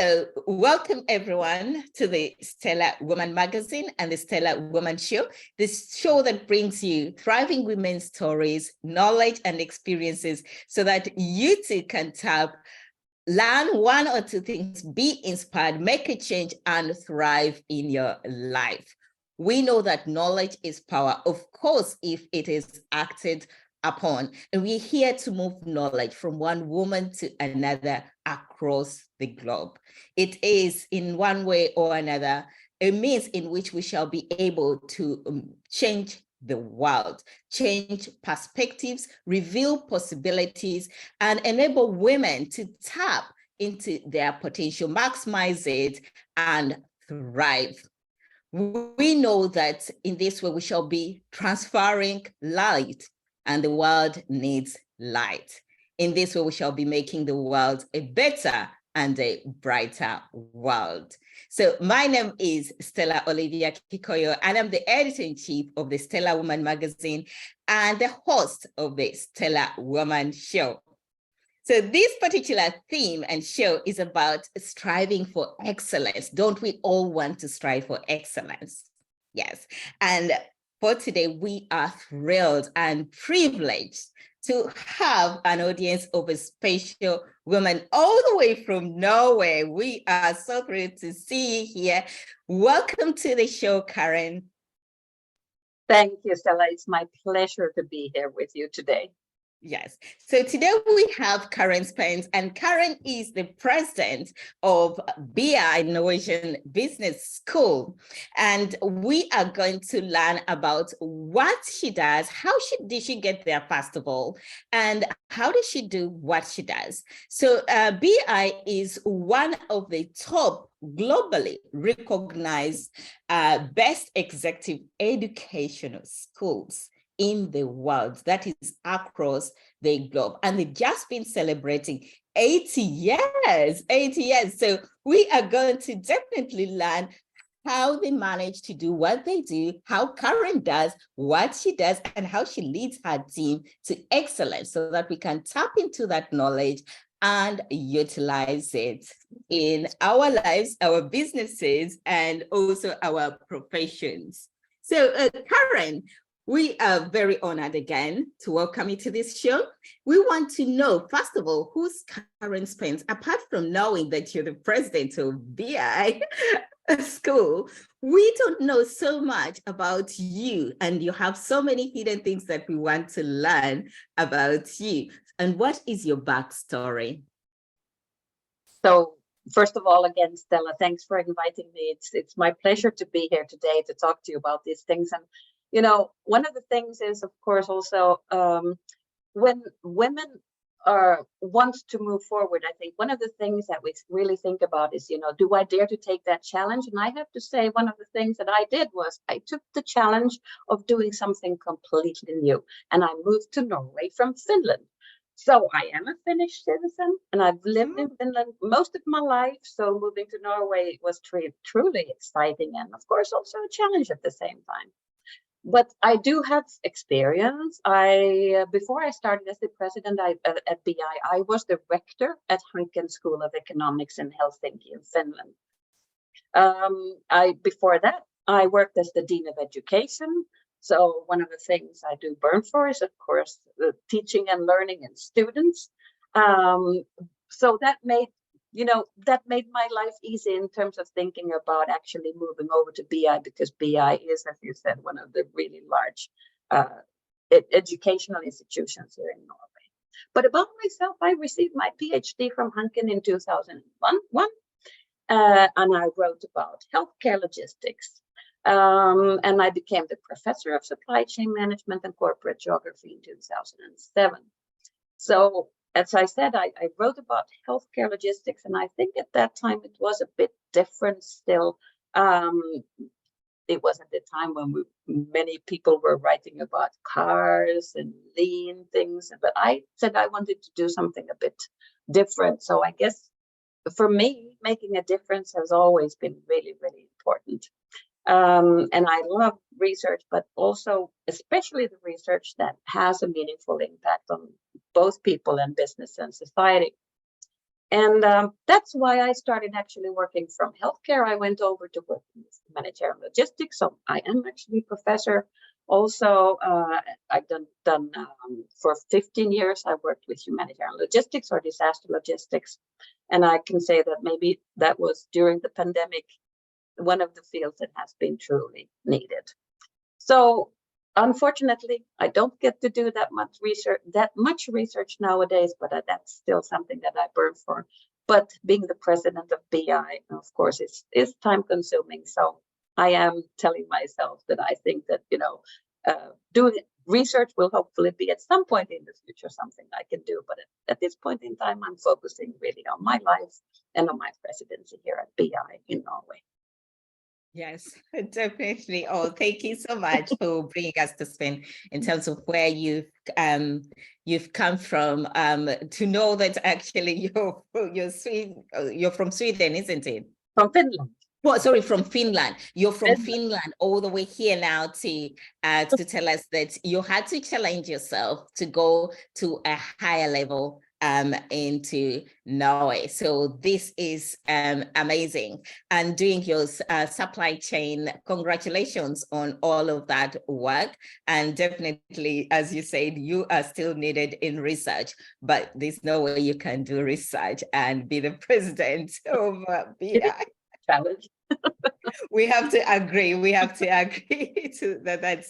Hello, welcome everyone to the Stellar Woman Magazine and the Stellar Woman Show, this show that brings you thriving women's stories, knowledge and experiences so that you too can tap, learn one or two things, be inspired, make a change and thrive in your life. We know that knowledge is power, of course, if it is acted upon. And we're here to move knowledge from one woman to another across the globe. It is in one way or another a means in which we shall be able to change the world, change perspectives, reveal possibilities, and enable women to tap into their potential, maximize it, and thrive. We know that in this way we shall be transferring light, and the world needs light. In this way, we shall be making the world a better and a brighter world. So my name is Stella Olivia Kikoyo, and I'm the editor-in-chief of the Stellar Woman Magazine and the host of the Stellar Woman Show. So this particular theme and show is about striving for excellence. Don't we all want to strive for excellence? Yes. And for today, we are thrilled and privileged to have an audience of a special woman all the way from Norway. We are so thrilled to see you here. Welcome to the show, Karen. Thank you, Stella. It's my pleasure to be here with you today. Yes. So today we have Karen Spens, and Karen is the president of BI Innovation Business School. And we are going to learn about what she does, how did she get there, first of all, and how does she do what she does. So BI is one of the top globally recognized best executive educational schools in the world, that is across the globe. And they've just been celebrating 80 years. So we are going to definitely learn how they manage to do what they do, how Karen does what she does, and how she leads her team to excellence so that we can tap into that knowledge and utilize it in our lives, our businesses, and also our professions. So Karen, we are very honored again to welcome you to this show. We want to know, first of all, who's Karen Spens? Apart from knowing that you're the president of BI School, we don't know so much about you, and you have so many hidden things that we want to learn about you. And what is your backstory? So, first of all, again, Stella, thanks for inviting me. It's my pleasure to be here today to talk to you about these things. And you know, one of the things is, of course, also when women want to move forward, I think one of the things that we really think about is, you know, do I dare to take that challenge? And I have to say, one of the things that I did was I took the challenge of doing something completely new. And I moved to Norway from Finland. So I am a Finnish citizen and I've lived in Finland most of my life. So moving to Norway was truly exciting and, of course, also a challenge at the same time. But I do have experience. Before I started as the president at BI, I was the rector at Hanken School of Economics in Helsinki in Finland. Before that, I worked as the Dean of Education. So one of the things I do burn for is, of course, teaching and learning and students. So that made my life easy in terms of thinking about actually moving over to BI, because BI is, as you said, one of the really large educational institutions here in Norway. But about myself, I received my PhD from Hanken in 2001, and I wrote about healthcare logistics. And I became the professor of supply chain management and corporate geography in 2007. So, as I said, I wrote about healthcare logistics, and I think at that time it was a bit different still. It was at the time when many people were writing about cars and lean things, but I said I wanted to do something a bit different. So I guess for me, making a difference has always been really, really important. And I love research, but also especially the research that has a meaningful impact on both people and business and society. And that's why I started actually working from healthcare. I went over to work in humanitarian logistics. So I am actually a professor. Also, I've done for 15 years, I worked with humanitarian logistics or disaster logistics. And I can say that maybe that was during the pandemic, one of the fields that has been truly needed. So unfortunately, I don't get to do that much research nowadays, but that's still something that I burn for. But being the president of BI, of course, is time consuming. So I am telling myself that I think that, doing research will hopefully be at some point in the future something I can do. But at this point in time, I'm focusing really on my life and on my presidency here at BI in Norway. Yes, definitely. Oh, thank you so much for bringing us to Spain in terms of where you've come from. To know that actually you're from Sweden, isn't it? From Finland. Well, sorry, from Finland. You're from Finland all the way here now to tell us that you had to challenge yourself to go to a higher level into Norway. So this is amazing. And doing your supply chain, congratulations on all of that work. And definitely, as you said, you are still needed in research, but there's no way you can do research and be the president of BI. Challenge. We have to agree. We have to agree to that.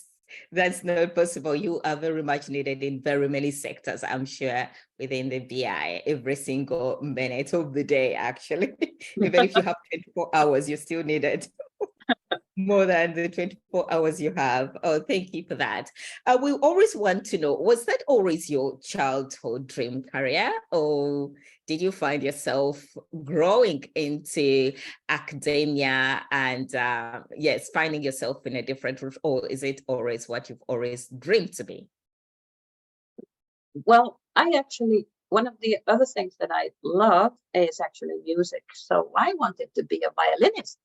That's not possible. You are very much needed in very many sectors, I'm sure, within the BI, every single minute of the day, actually. Even if you have 24 hours, you're still needed. More than the 24 hours you have. Oh, thank you for that. We always want to know, was that always your childhood dream career, or did you find yourself growing into academia and yes, finding yourself in a different route, or is it always what you've always dreamed to be? Well, one of the other things that I love is actually music. So I wanted to be a violinist.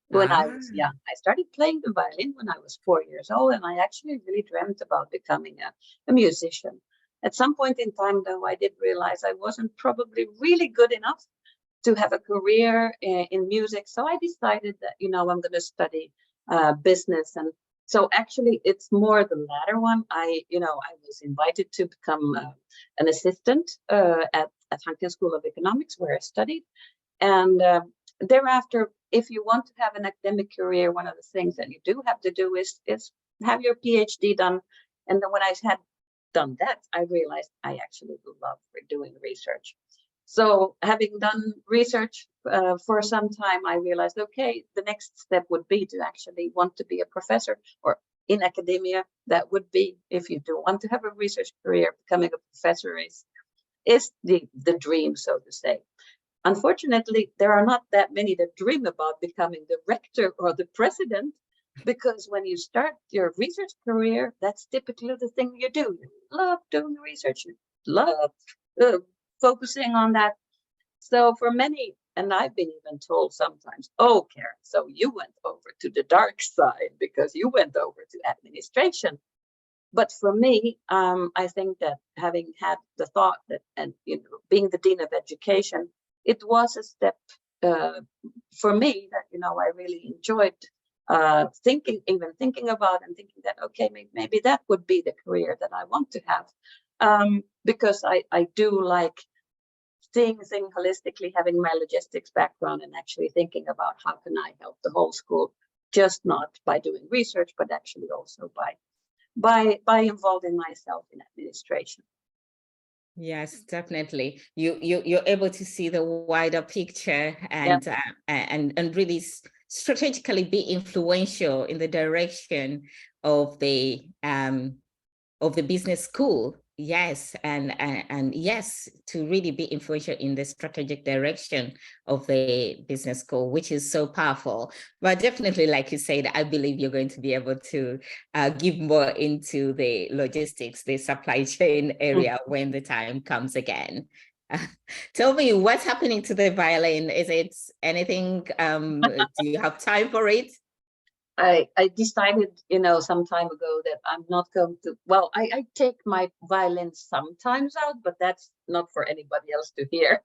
When I was young, I started playing the violin when I was 4 years old, and I actually really dreamt about becoming a musician. At some point in time, though, I did realize I wasn't probably really good enough to have a career in music. So I decided that, I'm going to study business. And so actually, it's more the latter one. I was invited to become an assistant at Hanken School of Economics, where I studied. And thereafter, if you want to have an academic career, one of the things that you do have to do is have your PhD done. And then when I had done that, I realized I actually love doing research. So having done research for some time, I realized, okay, the next step would be to actually want to be a professor, or in academia. That would be, if you do want to have a research career, becoming a professor is the dream, so to say. Unfortunately, there are not that many that dream about becoming the rector or the president, because when you start your research career, that's typically the thing you do. You love doing research, you love focusing on that. So for many, and I've been even told sometimes, oh, Karen, so you went over to the dark side because you went over to administration. But for me, I think that having had the thought that, and being the dean of education, it was a step for me that I really enjoyed thinking about, and thinking that, okay, maybe that would be the career that I want to have, because I do like seeing things holistically, having my logistics background, and actually thinking about how can I help the whole school, just not by doing research, but actually also by involving myself in administration. Yes, definitely. You're able to see the wider picture and and really strategically be influential in the direction of the business school. Yes, and yes, to really be influential in the strategic direction of the business school, which is so powerful. But definitely, like you said, I believe you're going to be able to give more into the logistics, the supply chain area when the time comes again. Tell me, what's happening to the violin? Is it anything? Do you have time for it? I decided, some time ago that I'm not going to, well, I take my violin sometimes out, but that's not for anybody else to hear.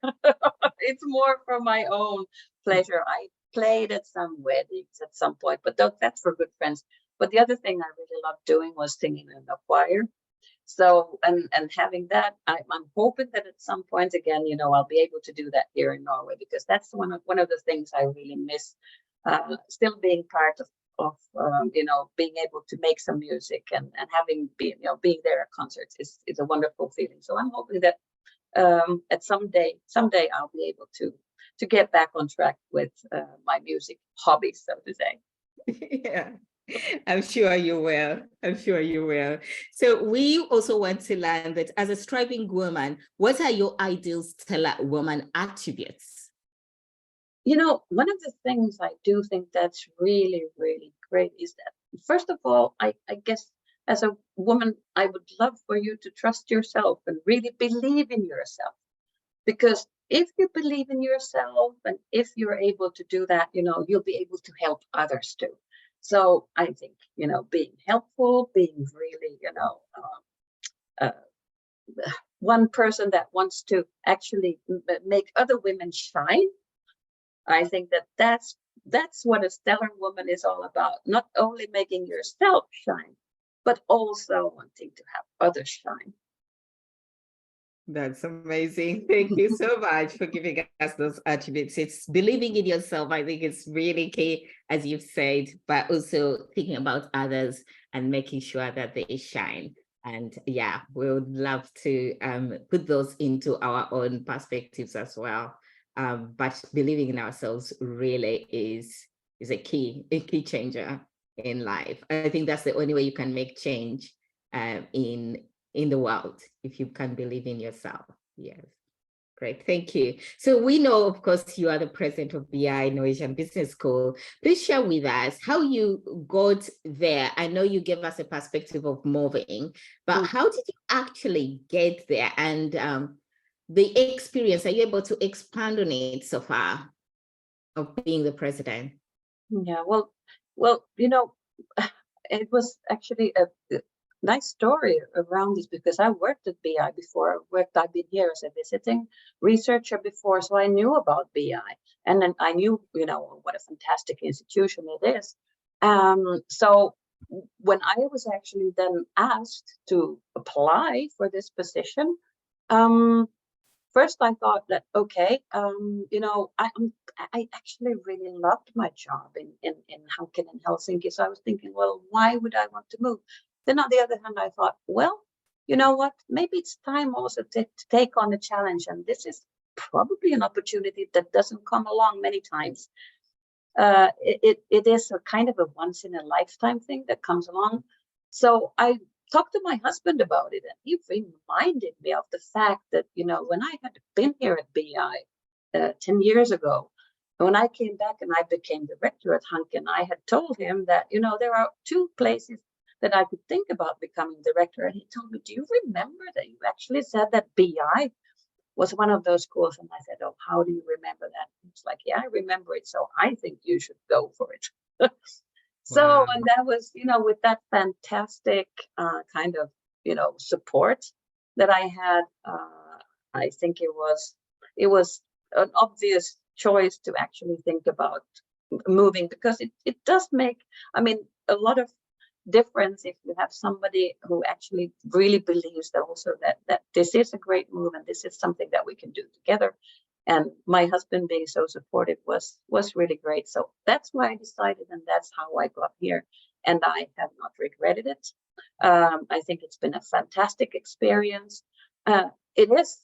It's more for my own pleasure. I played at some weddings at some point, but that's for good friends. But the other thing I really loved doing was singing in a choir. So, and having that, I'm hoping that at some point again, I'll be able to do that here in Norway, because that's one of the things I really miss. Still being part of being able to make some music and having being there at concerts is a wonderful feeling. So I'm hoping that at someday I'll be able to get back on track with my music hobby, so to say. Yeah. I'm sure you will. I'm sure you will. So we also want to learn that as a striving woman, what are your ideal stellar woman attributes? One of the things I do think that's really, really great is that, first of all, I guess as a woman, I would love for you to trust yourself and really believe in yourself. Because if you believe in yourself and if you're able to do that, you'll be able to help others too. So I think, being helpful, being really, one person that wants to actually make other women shine. I think that's what a stellar woman is all about. Not only making yourself shine, but also wanting to have others shine. That's amazing. Thank you so much for giving us those attributes. It's believing in yourself. I think it's really key, as you've said, but also thinking about others and making sure that they shine. And yeah, we would love to put those into our own perspectives as well. But believing in ourselves really is a key changer in life. I think that's the only way you can make change in the world, if you can believe in yourself. Yes. Great, thank you. So we know, of course, you are the president of BI Norwegian Business School. Please share with us how you got there. I know you gave us a perspective of moving, but how did you actually get there? And the experience, are you able to expand on it so far of being the president? Yeah, well, it was actually a nice story around this, because I worked at BI before. I've been here as a visiting researcher before, so I knew about BI, and then I knew, what a fantastic institution it is. So when I was actually then asked to apply for this position, first I thought that, okay, I actually really loved my job in Hanken and Helsinki. So I was thinking, well, why would I want to move? Then on the other hand, I thought, well, you know what, maybe it's time also to take on a challenge. And this is probably an opportunity that doesn't come along many times. It is a kind of a once in a lifetime thing that comes along. So I talked to my husband about it, and he reminded me of the fact that, when I had been here at BI 10 years ago, when I came back and I became director at Hanken, I had told him that, there are two places that I could think about becoming director. And he told me, do you remember that you actually said that BI was one of those schools? And I said, oh, how do you remember that? It's like, yeah, I remember it. So I think you should go for it. So, wow. And that was, with that fantastic kind of, support that I had, I think it was an obvious choice to actually think about moving, because it does make, a lot of difference if you have somebody who actually really believes that also that this is a great move and this is something that we can do together. And my husband being so supportive was really great. So that's why I decided, and that's how I got here. And I have not regretted it. I think it's been a fantastic experience. It is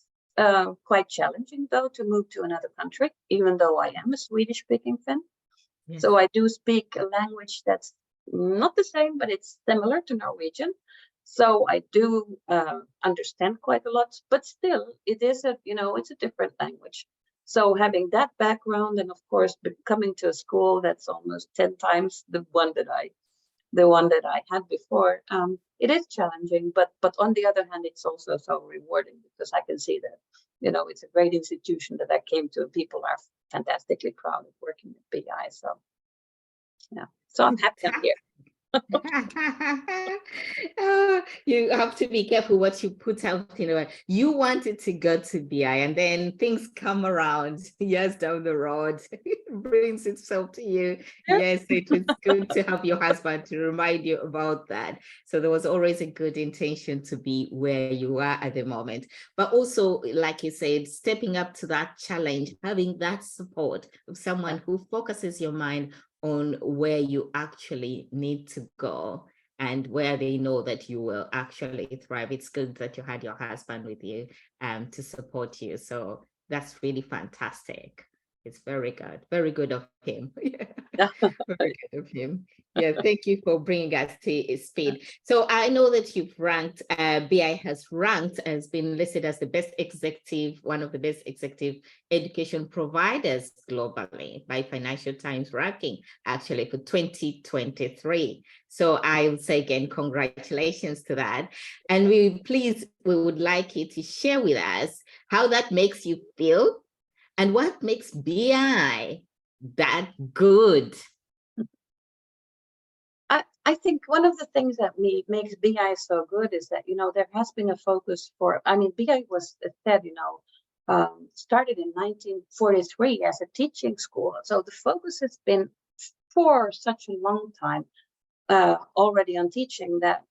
quite challenging, though, to move to another country, even though I am a Swedish-speaking Finn. Yes. So I do speak a language that's not the same, but it's similar to Norwegian. So I do understand quite a lot, but still it is it's a different language. So having that background, and of course coming to a school that's almost 10 times the one that I had before, it is challenging, but on the other hand, it's also so rewarding, because I can see that, it's a great institution that I came to, and people are fantastically proud of working at BI. So Yeah. So I'm happy I'm here. You have to be careful what you put out in the world. You wanted to go to BI, and then things come around years down the road. It brings itself to you. Yes, it was good to have your husband to remind you about that. So there was always a good intention to be where you are at the moment. But also, like you said, stepping up to that challenge, having that support of someone who focuses your mind on where you actually need to go and where they know that you will actually thrive. It's good that you had your husband with you to support you. So that's really fantastic. It's very good of him. Yeah. Very good of him. Yeah, thank you for bringing us to speed. So I know that you've ranked, BI has been listed as the best executive, one of the best executive education providers globally by Financial Times ranking, actually for 2023. So I would say again, congratulations to that. And we would like you to share with us how that makes you feel and what makes BI that good. I think one of the things that makes BI so good is that, there has been a focus BI was said, started in 1943 as a teaching school. So the focus has been for such a long time already on teaching that,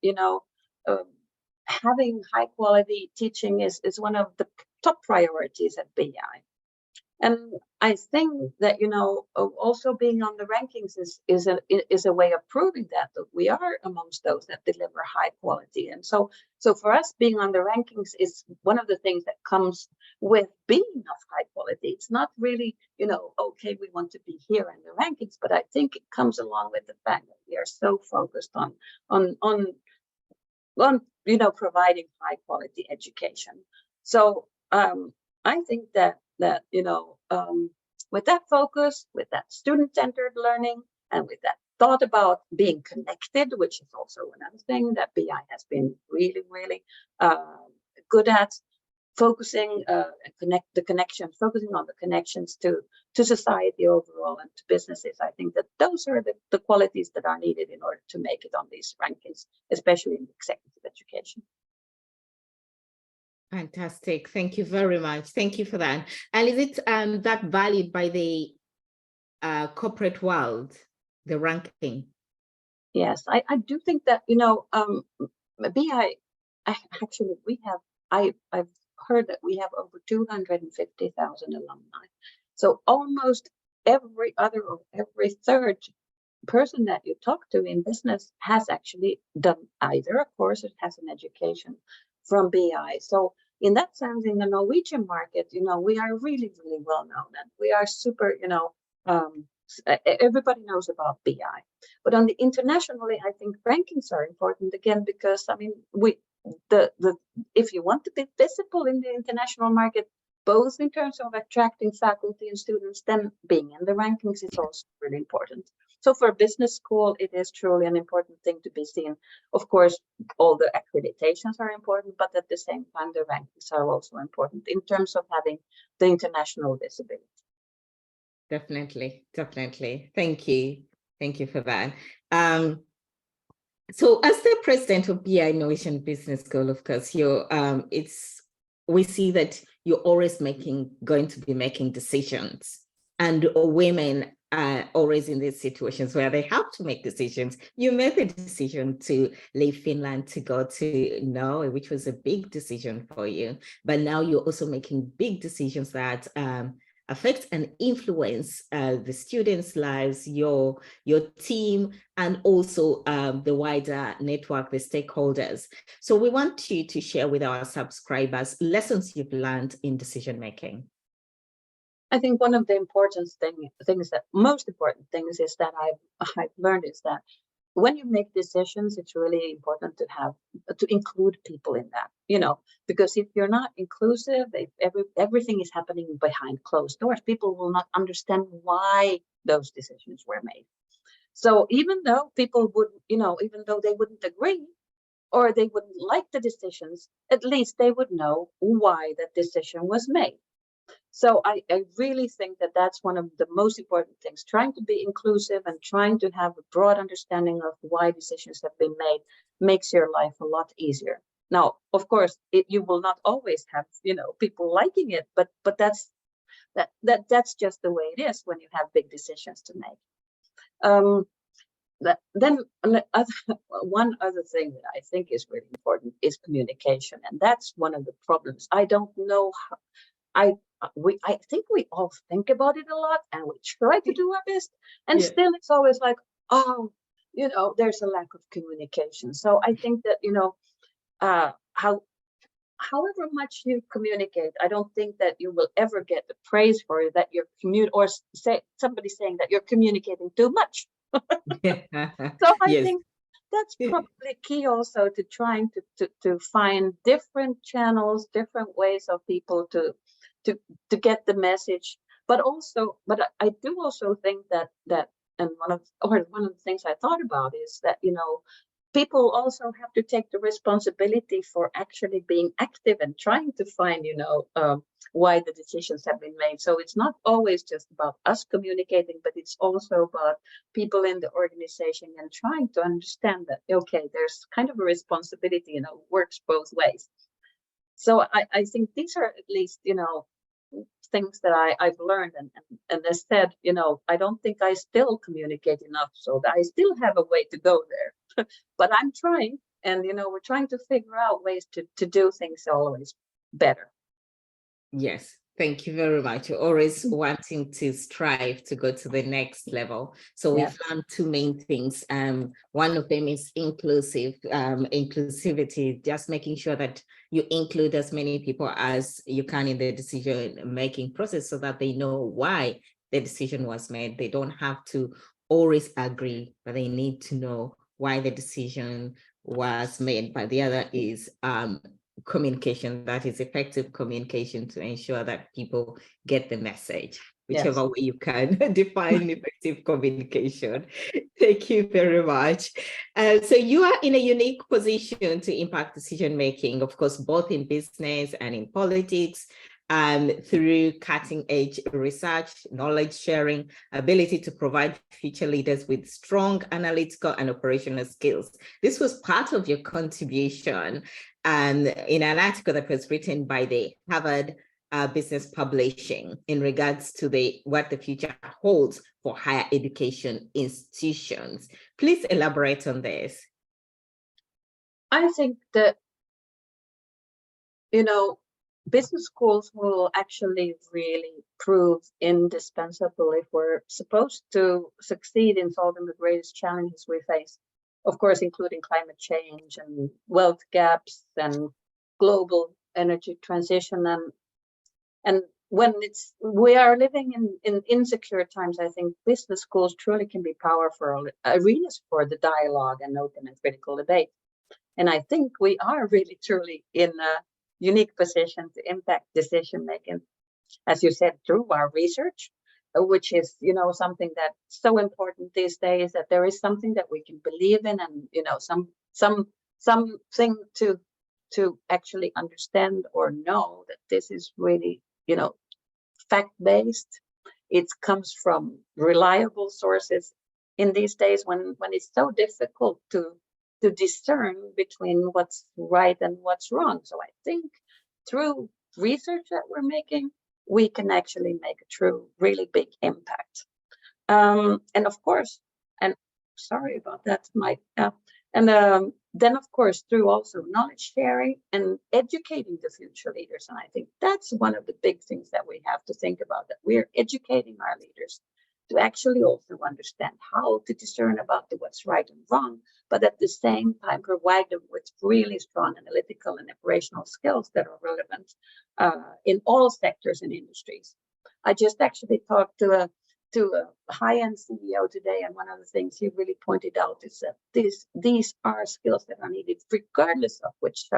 having high quality teaching is one of the top priorities at BI. And I think that, also being on the rankings is a way of proving that we are amongst those that deliver high quality. And so for us, being on the rankings is one of the things that comes with being of high quality. It's not really, okay, we want to be here in the rankings, but I think it comes along with the fact that we are so focused on providing high quality education. So I think that with that focus, with that student-centered learning, and with that thought about being connected, which is also another thing that BI has been really, really good at, focusing focusing on the connections to society overall and to businesses. I think that those are the qualities that are needed in order to make it on these rankings, especially in executive education. Fantastic. Thank you very much. Thank you for that. And is it that valued by the corporate world, the ranking? Yes, I do think that, BI, I've heard that we have over 250,000 alumni. So almost every third person that you talk to in business has actually done either a course or has an education from BI. So in that sense, in the Norwegian market, we are really, really well known, and we are super, everybody knows about BI. But on the internationally, I think rankings are important again, because if you want to be visible in the international market, both in terms of attracting faculty and students, then being in the rankings is also really important. So for a business school, it is truly an important thing to be seen. Of course, all the accreditations are important, but at the same time, the rankings are also important in terms of having the international visibility. Definitely. Thank you for that. So as the president of BI Innovation Business School, of course, we see that you're always going to be making decisions, and women are always in these situations where they have to make decisions. You made the decision to leave Finland to go to Norway, which was a big decision for you, but now you're also making big decisions that affect and influence the students' lives, your team, and also the wider network, the stakeholders. So we want you to share with our subscribers lessons you've learned in decision making. I think one of the most important things is that I've learned is that when you make decisions, it's really important to include people in that, because if you're not inclusive, if everything is happening behind closed doors, people will not understand why those decisions were made. So even though people would, even though they wouldn't agree or they wouldn't like the decisions, at least they would know why that decision was made. So I really think that that's one of the most important things. Trying to be inclusive and trying to have a broad understanding of why decisions have been made makes your life a lot easier. Now, of course, you will not always have, people liking it, but that's just the way it is when you have big decisions to make. Then one other thing that I think is really important is communication, and that's one of the problems. I don't know how. I think we all think about it a lot, and we try to do our best, and Yeah. still it's always like, oh, there's a lack of communication. So I think that however much you communicate, I don't think that you will ever get the praise for it that you're or say somebody saying that you're communicating too much. So I Yes. think that's probably key also to trying to find different channels, different ways of people to get the message. But I do also think that and one of the things I thought about is that people also have to take the responsibility for actually being active and trying to find why the decisions have been made. So it's not always just about us communicating, but it's also about people in the organization and trying to understand that, okay, there's kind of a responsibility, works both ways. So I think these are at least, things that I've learned, and as said, I don't think I still communicate enough, so that I still have a way to go there. But I'm trying, and we're trying to figure out ways to do things always better. Yes, thank you very much. You're always wanting to strive to go to the next level. So Yeah. we've learned two main things. One of them is inclusivity, just making sure that you include as many people as you can in the decision-making process so that they know why the decision was made. They don't have to always agree, but they need to know why the decision was made. But the other is communication, that is effective communication to ensure that people get the message, whichever way you can define effective communication. Thank you very much. So you are in a unique position to impact decision making, of course, both in business and in politics, through cutting edge research, knowledge sharing, ability to provide future leaders with strong analytical and operational skills. This was part of your contribution in an article that was written by the Harvard Business Publishing in regards to what the future holds for higher education institutions. Please elaborate on this. I think that, business schools will actually really prove indispensable if we're supposed to succeed in solving the greatest challenges we face. Of course, including climate change and wealth gaps and global energy transition. And when we are living in insecure times, I think business schools truly can be powerful arenas for the dialogue and open and critical debate. And I think we are really truly in a unique position to impact decision making, as you said, through our research, which is something that's so important these days, that there is something that we can believe in, and something to actually understand or know that this is really fact-based. It comes from reliable sources in these days when it's so difficult to discern between what's right and what's wrong. So I think through research that we're making, we can actually make a true, really big impact. And of course, and sorry about that, Mike. Then of course, through also knowledge sharing and educating the future leaders. And I think that's one of the big things that we have to think about, that we're educating our leaders to actually also understand how to discern about what's right and wrong, but at the same time provide them with really strong analytical and operational skills that are relevant in all sectors and industries. I just actually talked to a high-end CEO today, and one of the things he really pointed out is that these are skills that are needed regardless of which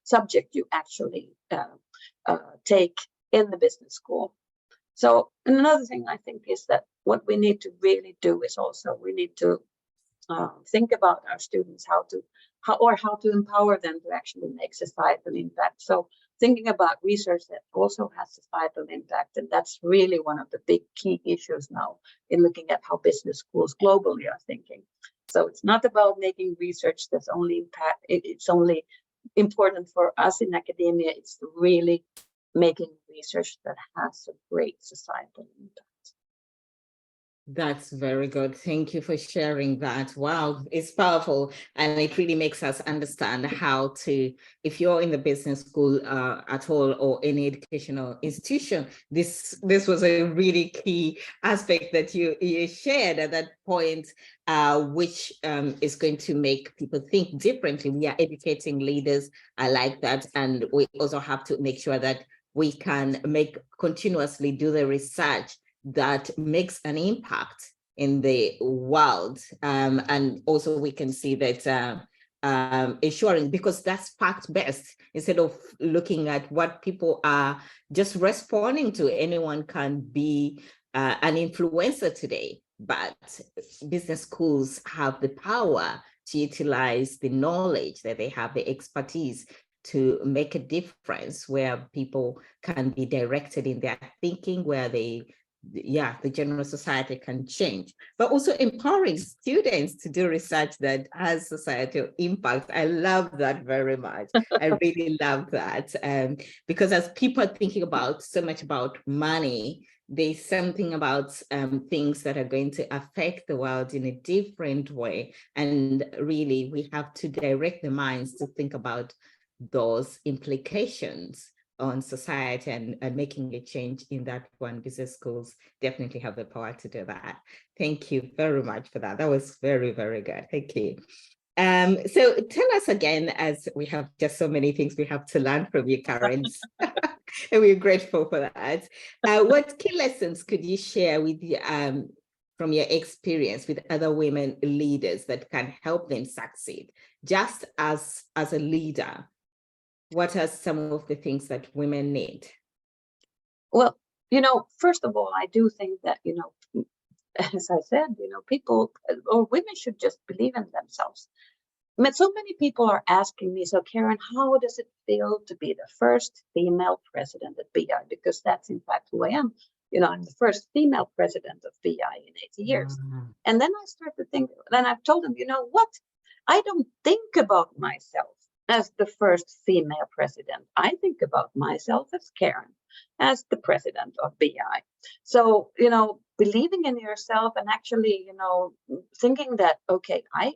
subject you actually take in the business school. So another thing I think is that what we need to really do is also we need to think about our students, how to empower them to actually make societal impact. So thinking about research that also has societal impact. And that's really one of the big key issues now in looking at how business schools globally are thinking. So it's not about making research that's only it's only important for us in academia. It's really making research that has a great societal impact. That's very good. Thank you for sharing that. Wow, it's powerful. And it really makes us understand how to, if you're in the business school at all, or any educational institution, this was a really key aspect that you shared at that point, which is going to make people think differently. We are educating leaders. I like that. And we also have to make sure that we can continuously do the research that makes an impact in the world. And also we can see that ensuring, because that's fact-based, instead of looking at what people are just responding to. Anyone can be an influencer today, but business schools have the power to utilize the knowledge that they have, the expertise, to make a difference where people can be directed in their thinking, where the general society can change, but also empowering students to do research that has societal impact. I love that very much. I really love that. Because as people are thinking about so much about money, there's something about things that are going to affect the world in a different way. And really, we have to direct the minds to think about those implications on society and making a change in that one. Business schools definitely have the power to do that. Thank you very much for that. That was very, very good. Thank you. So tell us again, as we have just so many things we have to learn from you, Karen, and we're grateful for that. What key lessons could you share with from your experience with other women leaders that can help them succeed? Just as a leader, what are some of the things that women need? Well, first of all, I do think that, as I said, people or women should just believe in themselves. I mean, so many people are asking me, so Karen, how does it feel to be the first female president at BI? Because that's in fact who I am. I'm the first female president of BI in 80 years. And then I start to think, then I've told them, what? I don't think about myself as the first female president. I think about myself as Karen, as the president of BI. So, believing in yourself and actually, thinking that, okay, I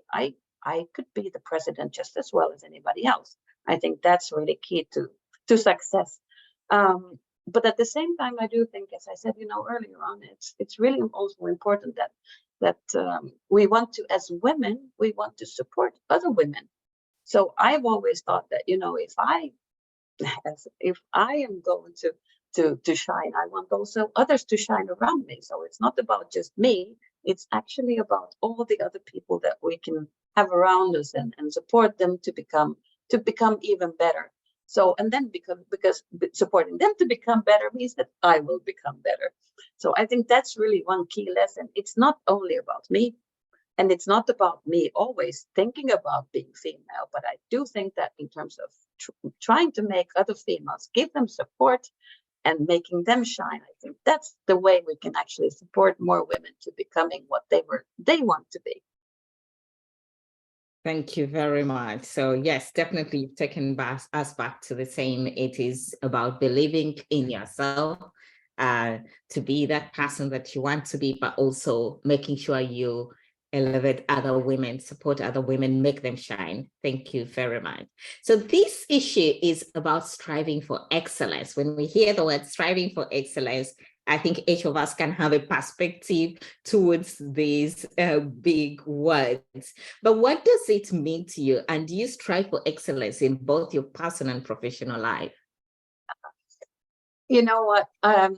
could be the president just as well as anybody else. I think that's really key to success. But at the same time, I do think, as I said, earlier on, it's really also important that we want to, as women, we want to support other women. So I've always thought that, if I am going to shine, I want also others to shine around me. So it's not about just me. It's actually about all the other people that we can have around us and support them to become even better. So, and then because supporting them to become better means that I will become better. So I think that's really one key lesson. It's not only about me, and it's not about me always thinking about being female, but I do think that in terms of trying to make other females, give them support and making them shine, I think that's the way we can actually support more women to becoming what they want to be. Thank you very much. So yes, definitely you've taken us back to the same. It is about believing in yourself, to be that person that you want to be, but also making sure you elevate other women, support other women, make them shine. Thank you very much. So this issue is about striving for excellence. When we hear the word striving for excellence, I think each of us can have a perspective towards these big words. But what does it mean to you? And do you strive for excellence in both your personal and professional life? You know what? At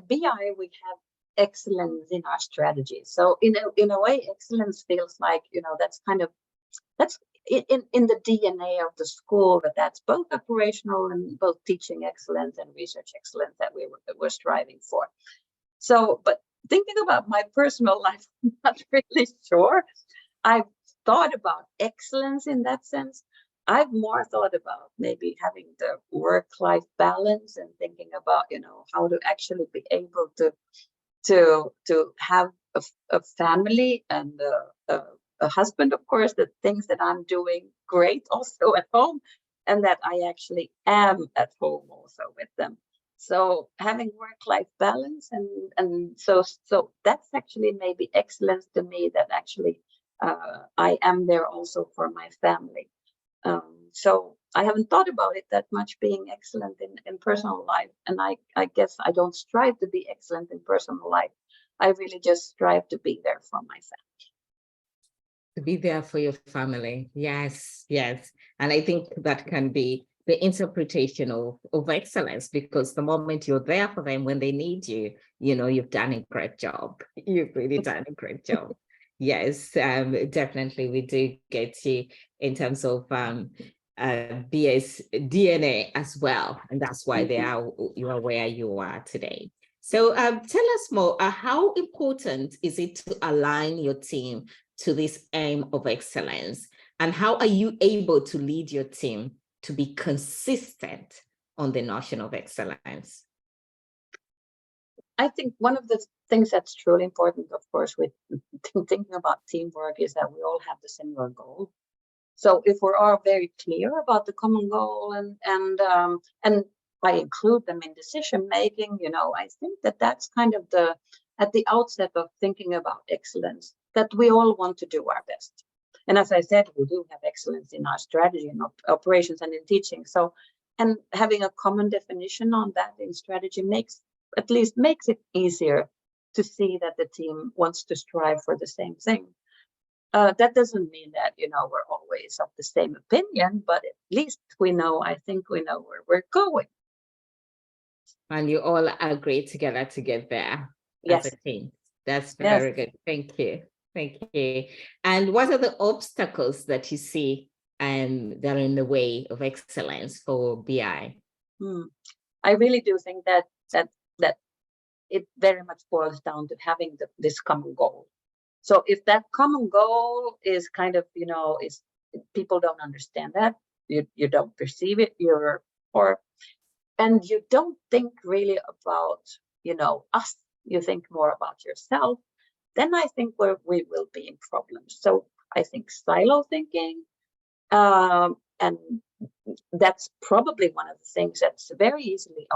BI, we have excellence in our strategy. So in a way, excellence feels like, that's in the DNA of the school, that's both operational and both teaching excellence and research excellence that we're striving for. So, but thinking about my personal life, I'm not really sure I've thought about excellence in that sense. I've more thought about maybe having the work-life balance and thinking about, how to actually be able to have a family and a husband, of course, the things that I'm doing great also at home, and that I actually am at home also with them. So having work-life balance, and so that's actually maybe excellence to me, that actually I am there also for my family. So I haven't thought about it that much, being excellent in personal life. And I guess I don't strive to be excellent in personal life. I really just strive to be there for my family. To be there for your family. Yes, yes. And I think that can be the interpretation of excellence, because the moment you're there for them when they need you, you've done a great job. You've really done a great job. Yes, definitely we do get you in terms of BS DNA as well. And that's why you are where you are today. So tell us more, how important is it to align your team to this aim of excellence? And how are you able to lead your team to be consistent on the notion of excellence? I think one of the things that's truly important, of course, with thinking about teamwork, is that we all have the similar goal. So if we're all very clear about the common goal, and I include them in decision making, I think that's kind of at the outset of thinking about excellence, that we all want to do our best. And as I said, we do have excellence in our strategy and operations and in teaching. So, and having a common definition on that in strategy makes it easier to see that the team wants to strive for the same thing. That doesn't mean that, we're always of the same opinion, but at least I think we know where we're going. And you all agree together to get there. Yes. As a team. That's very good. Thank you. Thank you. And what are the obstacles that you see that are in the way of excellence for BI? I really do think that it very much boils down to having this common goal. So if that common goal is kind of, is people don't understand that, you don't perceive it, and you don't think really about, us, you think more about yourself, then I think we will be in problems. So I think silo thinking, and that's probably one of the things that's very easily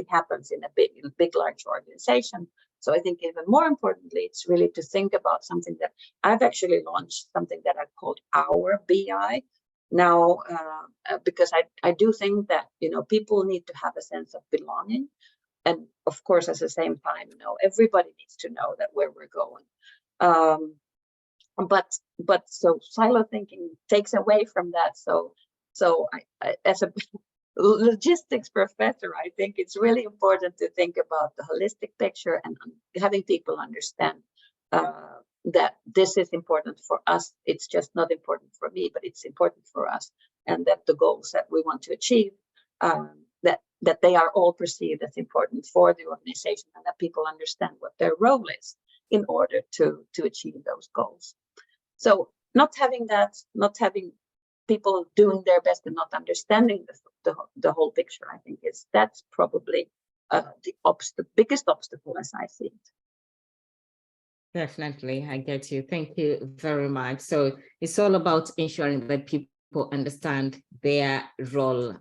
happens in a big, large organization. So I think even more importantly, it's really to think about something that I've actually launched, something that I called Our BI now, because I do think that, people need to have a sense of belonging. And of course, at the same time, everybody needs to know that where we're going. But so silo thinking takes away from that. So I, as a logistics professor, I think it's really important to think about the holistic picture and having people understand that this is important for us. It's just not important for me, but it's important for us, and that the goals that we want to achieve, that they are all perceived as important for the organization, and that people understand what their role is in order to achieve those goals. So not having people doing their best and not understanding the whole picture, I think that's probably the biggest obstacle as I see it. Definitely, I get you. Thank you very much. So it's all about ensuring that people understand their role,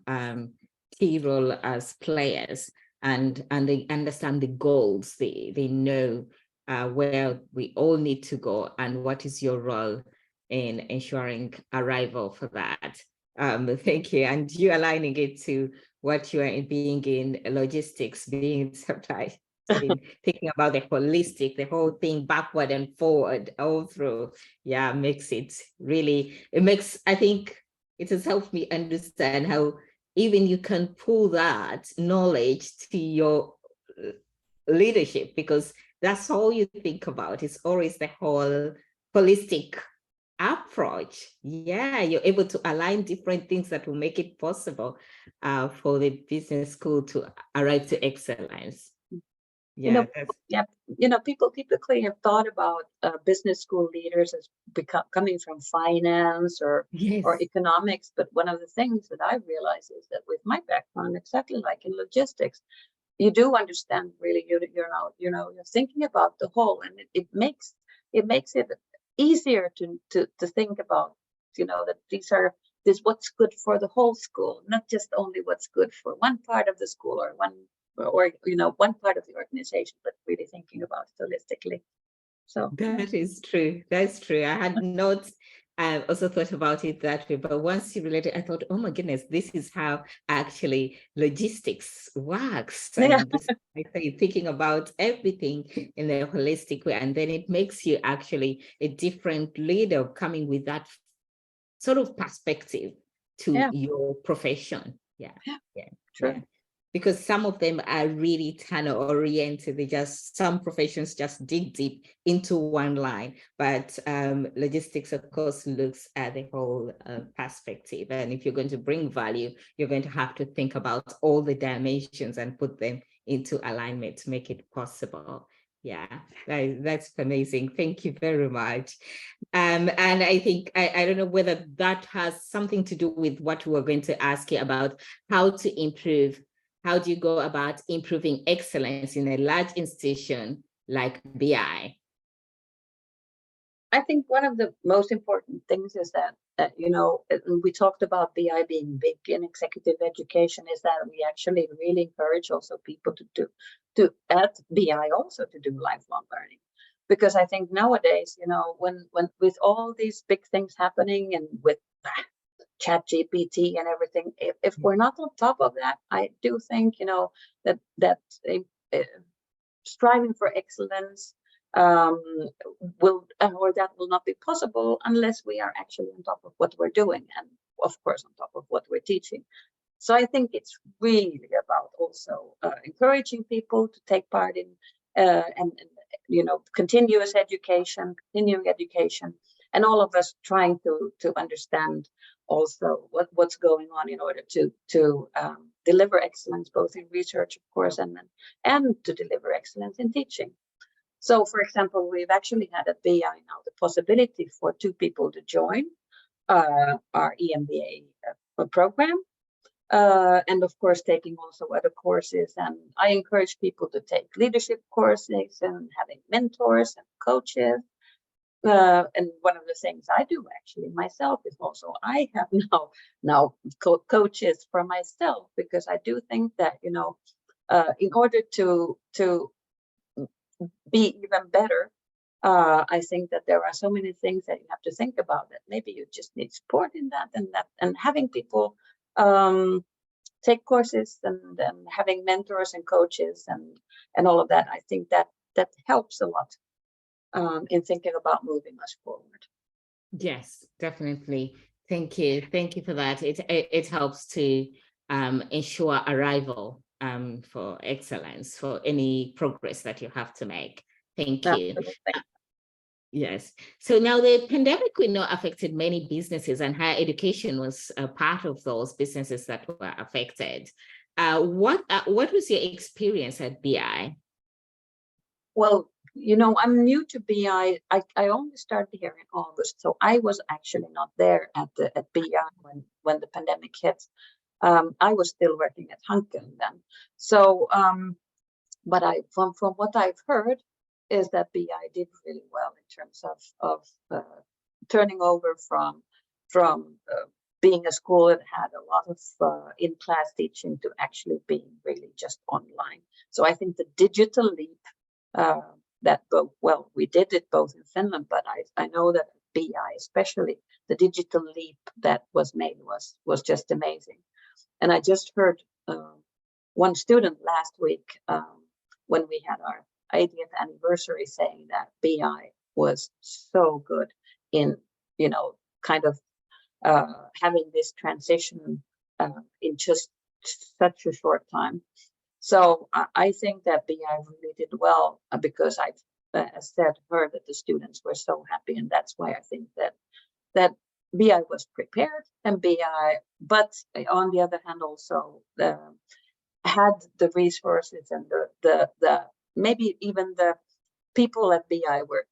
key role as players, and they understand the goals. They know where we all need to go, and what is your role in ensuring arrival for that. Thank you. And you aligning it to what you are being in logistics, being supply chain, thinking about the holistic, the whole thing backward and forward all through. Yeah, I think it has helped me understand how even you can pull that knowledge to your leadership, because that's all you think about. It's always the whole holistic approach. Yeah, you're able to align different things that will make it possible for the business school to arrive to excellence. You Yeah, know, yeah, you know, people typically have thought about business school leaders as coming from finance or yes, economics, but one of the things that I realize is that with my background, exactly like in logistics, you do understand really you're thinking about the whole, and it makes it easier to think about, that this what's good for the whole school, not just only what's good for one part of the school or one part of the organization, but really thinking about it holistically. So that is true. That's true. I had not also thought about it that way, but once you related, I thought, oh my goodness, this is how actually logistics works. yeah, And this, I say, thinking about everything in a holistic way, and then it makes you actually a different leader coming with that sort of perspective to yeah, your profession. Yeah, yeah, yeah, yeah. true. Because some of them are really tunnel oriented. Some professions just dig deep into one line, but logistics, of course, looks at the whole perspective. And if you're going to bring value, you're going to have to think about all the dimensions and put them into alignment to make it possible. Yeah, that's amazing. Thank you very much. And I think, I don't know whether that has something to do with what we're going to ask you about how to improve. How do you go about improving excellence in a large institution like BI? I think one of the most important things is that we talked about BI being big in executive education, is that we actually really encourage also people to add BI also to do lifelong learning. Because I think nowadays, when with all these big things happening and with chat GPT and everything, if we're not on top of that, I do think, that uh, striving for excellence um, that will not be possible unless we are actually on top of what we're doing, and of course on top of what we're teaching. So I think it's really about also encouraging people to take part in and continuous education, continuing education, and all of us trying to understand also what's going on in order to deliver excellence both in research, of course, and to deliver excellence in teaching. So, for example, we've actually had at BI now the possibility for 2 people to join our EMBA program. And of course, taking also other courses. And I encourage people to take leadership courses and having mentors and coaches. And one of the things I do actually myself is also I have now coaches for myself, because I do think that in order to be even better, I think that there are so many things that you have to think about, that maybe you just need support in that, and having people take courses and having mentors and coaches and all of that. I think that helps a lot in thinking about moving us forward. Yes, definitely. Thank you. Thank you for that. It helps to ensure arrival for excellence, for any progress that you have to make. Thank you. Absolutely. Yes. So now the pandemic, we know, affected many businesses, and higher education was a part of those businesses that were affected. What was your experience at BI? Well, I'm new to BI. I only started here in August, so I was actually not there at BI when the pandemic hit. I was still working at Hanken then. So, but from what I've heard is that BI did really well in terms of turning over from being a school that had a lot of in-class teaching to actually being really just online. So I think the digital leap we did it both in Finland, but I know that BI, especially the digital leap that was made was just amazing. And I just heard one student last week when we had our 80th anniversary saying that BI was so good in kind of having this transition in just such a short time. So I think that BI really did well because I've heard that the students were so happy, and that's why I think that BI was prepared, and but on the other hand also had the resources and the maybe even the people at BI were,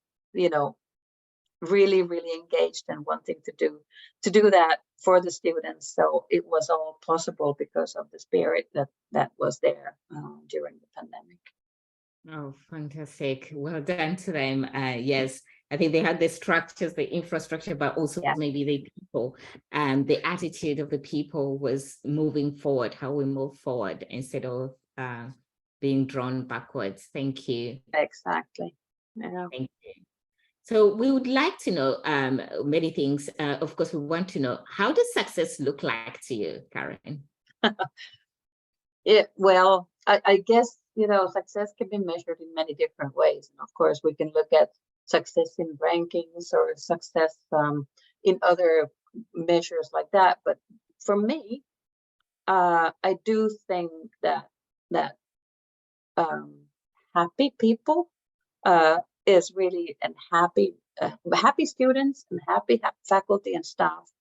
really, really engaged and wanting to do that for the students. So it was all possible because of the spirit that was there during the pandemic. Oh, fantastic. Well done to them. Yes, I think they had the structures, the infrastructure, but also maybe the people, and the attitude of the people was moving forward, how we move forward instead of being drawn backwards. Thank you. Exactly. Yeah. Thank you. So we would like to know many things. Of course, we want to know, how does success look like to you, Karen? Well, I guess, success can be measured in many different ways. And of course, we can look at success in rankings or success in other measures like that. But for me, I do think that happy people is really, and happy students and happy faculty and staff,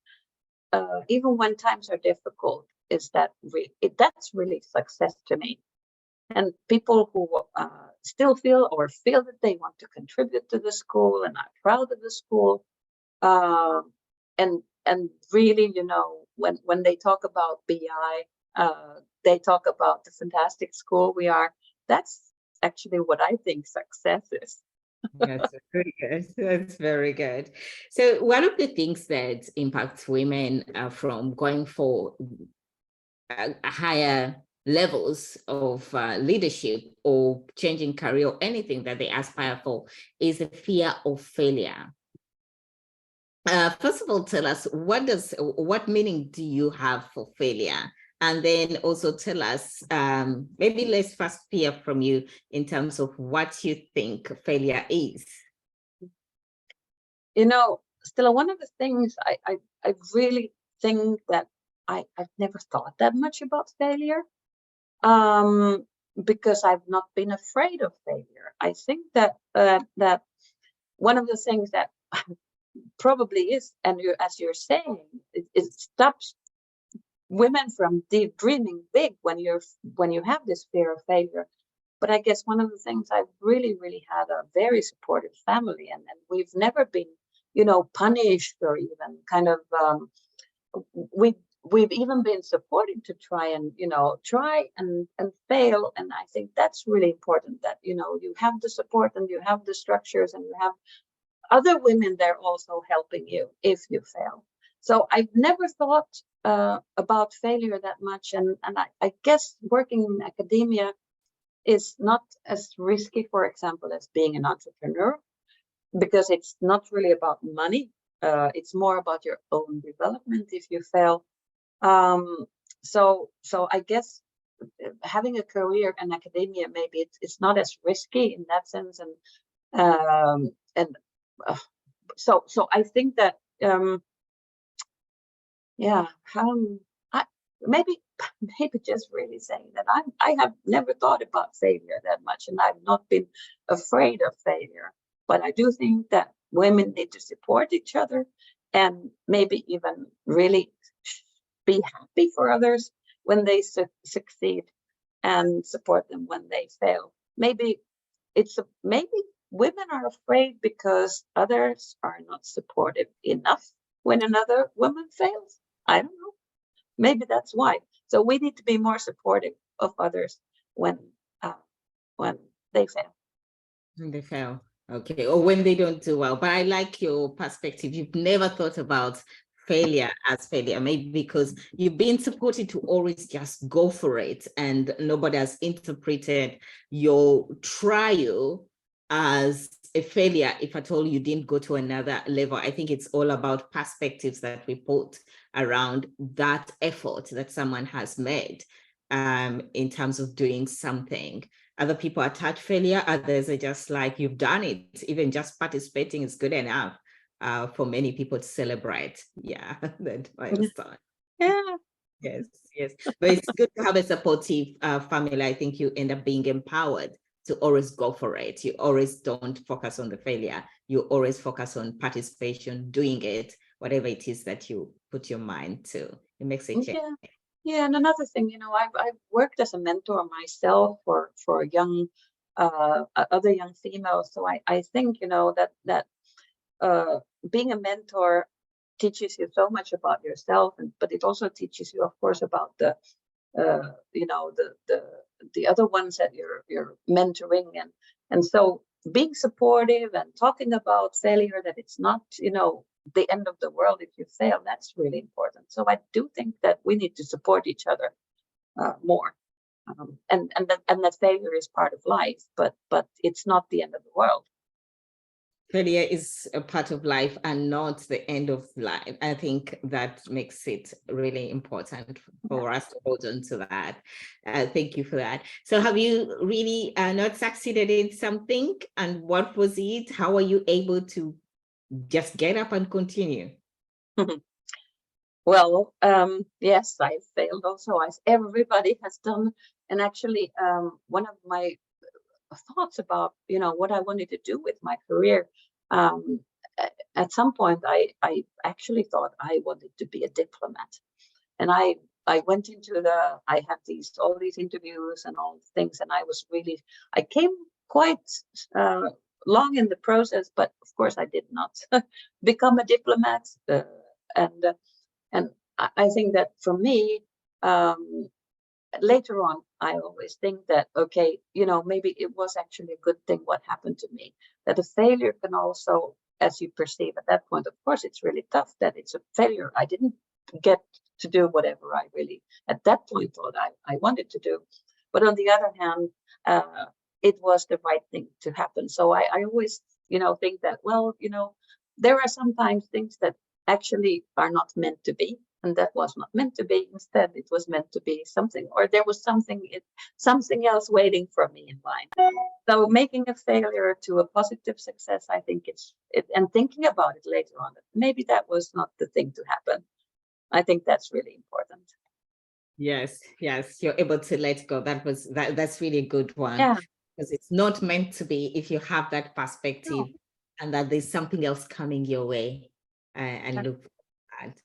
even when times are difficult, that's really success to me. And people who still feel that they want to contribute to the school and are proud of the school, and really, when they talk about BI, they talk about the fantastic school we are. That's actually what I think success is. That's very good. That's very good. So one of the things that impacts women from going for higher levels of leadership or changing career or anything that they aspire for is the fear of failure. First of all, tell us, what meaning do you have for failure? And then also tell us, maybe let's first hear from you in terms of what you think failure is. Stella, one of the things I really think that I've never thought that much about failure, because I've not been afraid of failure. I think that that one of the things that probably is, and as you're saying, it stops women from dreaming big when you have this fear of failure. But I guess one of the things I've really, really had a very supportive family, and we've never been, punished or even kind of, we've even been supported to try and fail. And I think that's really important, that, you have the support and you have the structures and you have other women there also helping you if you fail. So I've never thought about failure that much. And I guess working in academia is not as risky, for example, as being an entrepreneur, because it's not really about money. It's more about your own development if you fail. So I guess having a career in academia, maybe it's not as risky in that sense. So I think that maybe just really saying that I have never thought about failure that much, and I've not been afraid of failure. But I do think that women need to support each other and maybe even really be happy for others when they succeed and support them when they fail. Maybe women are afraid because others are not supportive enough when another woman fails. I don't know. Maybe that's why. So we need to be more supportive of others when they fail. When they fail. Okay. Or when they don't do well. But I like your perspective. You've never thought about failure as failure, maybe because you've been supported to always just go for it, and nobody has interpreted your trial as a failure if at all you didn't go to another level. I think it's all about perspectives that we put around that effort that someone has made in terms of doing something. Other people attach failure, others are just like, you've done it. Even just participating is good enough for many people to celebrate. Yeah, that I understand. Yeah. Yes. But it's good to have a supportive family. I think you end up being empowered to always go for it. You always don't focus on the failure. You always focus on participation, doing it, whatever it is that you put your mind to. It makes a change. Yeah, and another thing, I've worked as a mentor myself for young other young females. So I think, you know, that being a mentor teaches you so much about yourself, but it also teaches you, of course, about you know, the other ones that you're mentoring, and so being supportive and talking about failure, that it's not, you know, the end of the world if you fail. That's really important. So I do think that we need to support each other more, and that failure is part of life, but it's not the end of the world. Failure is a part of life and not the end of life. I think that makes it really important for us to hold on to that. Thank you for that. So have you really not succeeded in something? And what was it? How are you able to just get up and continue? Well, yes, I failed also, as everybody has done. And actually, one of my thoughts about, you know, what I wanted to do with my career, at some point I actually thought I wanted to be a diplomat, and I went into I had all these interviews and all things, and I came quite long in the process, but of course I did not become a diplomat, and I think that for me, later on, I always think that, okay, you know, maybe it was actually a good thing what happened to me, that a failure can also, as you perceive at that point, of course, it's really tough that it's a failure. I didn't get to do whatever I really, at that point, thought I wanted to do. But on the other hand, it was the right thing to happen. So I always, you know, think that, well, you know, there are sometimes things that actually are not meant to be, and that was not meant to be. Instead, it was meant to be something, or there was something else waiting for me in line. So making a failure to a positive success, I think and thinking about it later on, maybe that was not the thing to happen. I think that's really important. Yes, you're able to let go. That's really a good one. Yeah. Because it's not meant to be if you have that perspective, and that there's something else coming your way, and look at.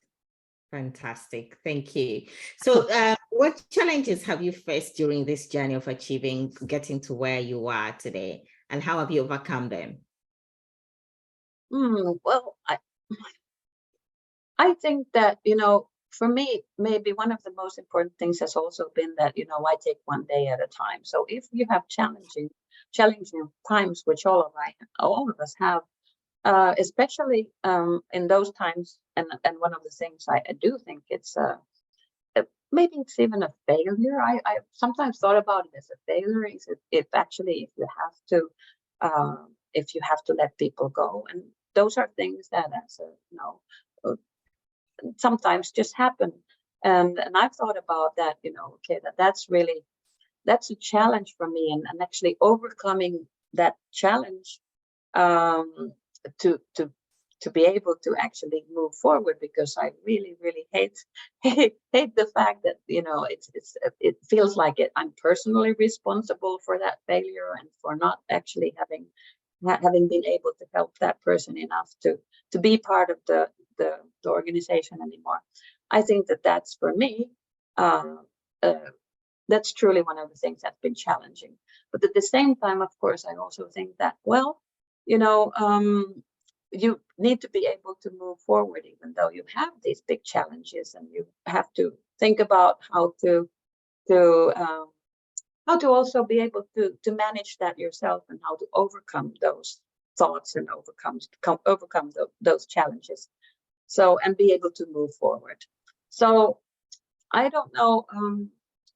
Fantastic. Thank you. So what challenges have you faced during this journey of getting to where you are today, and how have you overcome them? Well, I think that, you know, for me, maybe one of the most important things has also been that, you know, I take one day at a time. So if you have challenging times, which all of us have, especially in those times, and one of the things I do think it's maybe it's even a failure. I sometimes thought about it as a failure. Is if actually if you have to let people go, and those are things that, as a, you know, sometimes just happen. And I've thought about that, you know, okay, that's a challenge for me, and actually overcoming that challenge, to be able to actually move forward, because I really hate the fact that, you know, it feels like I'm personally responsible for that failure, and for not actually having been able to help that person enough to be part of the organization anymore. I think that's for me, that's truly one of the things that's been challenging. But at the same time, of course, I also think that, well, you know, you need to be able to move forward, even though you have these big challenges, and you have to think about how to also be able to manage that yourself, and how to overcome those thoughts, and overcome those challenges. So, and be able to move forward. So I don't know.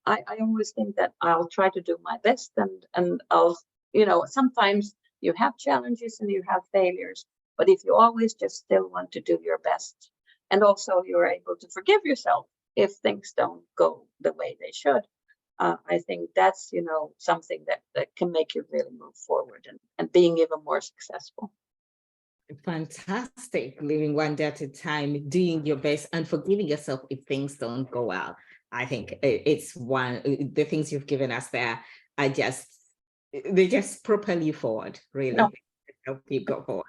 I always think that I'll try to do my best, and I'll, you know, sometimes you have challenges and you have failures, but if you always just still want to do your best, and also you're able to forgive yourself if things don't go the way they should, I think that's, you know, something that can make you really move forward, and being even more successful. Fantastic. Living one day at a time, doing your best, and forgiving yourself if things don't go well. I think it's the things you've given us there are they just propel you forward, really. No. Help you go forward.